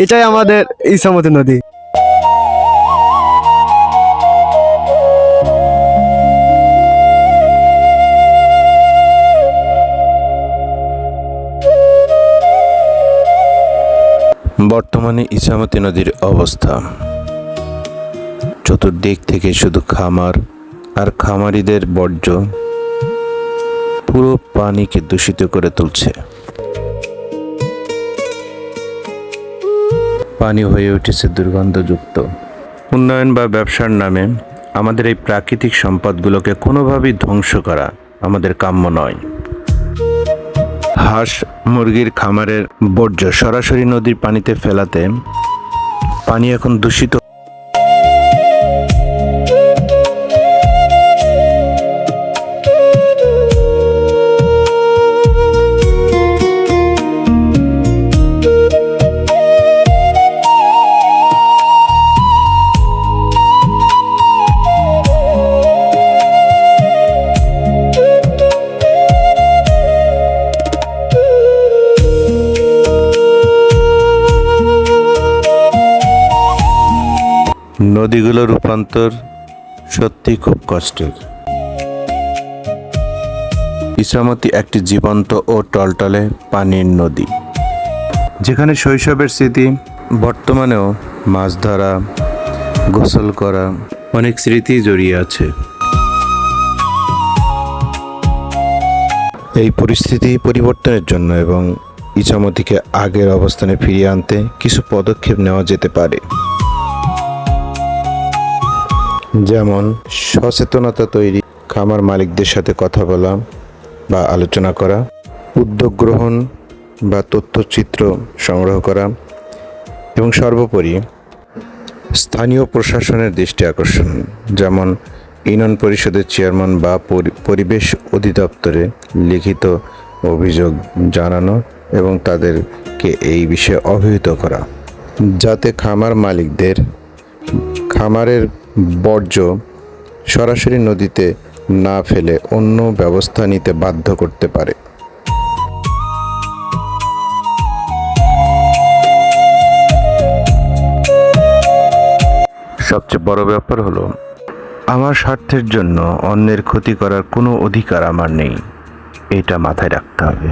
এটাই আমাদের ইছামতি নদী। বর্তমানে ইছামতি নদীর অবস্থা, চতুর্দিক থেকে শুধু খামার আর খামারিদের বর্জ্য পুরো পানিকে দূষিত করে তুলছে। পানি হয়ে উঠেছে দুর্গন্ধযুক্ত। উন্নয়ন বা ব্যবসার নামে আমাদের এই প্রাকৃতিক সম্পদগুলোকে কোনোভাবেই ধ্বংস করা আমাদের কাম্য নয়। হাঁস মুরগির খামারের বর্জ্য সরাসরি নদীর পানিতে ফেলাতে পানি এখন দূষিত। নদীগুলোর রূপান্তর সত্যি খুব কষ্টের। ইছামতি একটি জীবন্ত ও টলটলে পানির নদী, যেখানে শৈশবের স্মৃতি, বর্তমানেও মাছ ধরা, গোসল করা, অনেক স্মৃতি জড়িয়ে আছে। এই পরিস্থিতি পরিবর্তনের জন্য এবং ইছামতিকে আগের অবস্থানে ফিরিয়ে আনতে কিছু পদক্ষেপ নেওয়া যেতে পারে, যেমন সচেতনতা তৈরি, খামার মালিকদের সাথে কথা বলা বা আলোচনা করা, উদ্যোগ গ্রহণ বা তথ্যচিত্র সংগ্রহ করা এবং সর্বোপরি স্থানীয় প্রশাসনের দৃষ্টি আকর্ষণ, যেমন ইউনিয়ন পরিষদের চেয়ারম্যান বা পরিবেশ অধিদপ্তরে লিখিত অভিযোগ জানানো এবং তাদেরকে এই বিষয়ে অবহিত করা, যাতে খামার মালিকদের খামারের বর্জ্য সরাসরি নদীতে না ফেলে অন্য ব্যবস্থা নিতে বাধ্য করতে পারে। সবচেয়ে বড় ব্যাপার হলো, আমার স্বার্থের জন্য অন্যের ক্ষতি করার কোনো অধিকার আমার নেই, এটা মাথায় রাখতে হবে।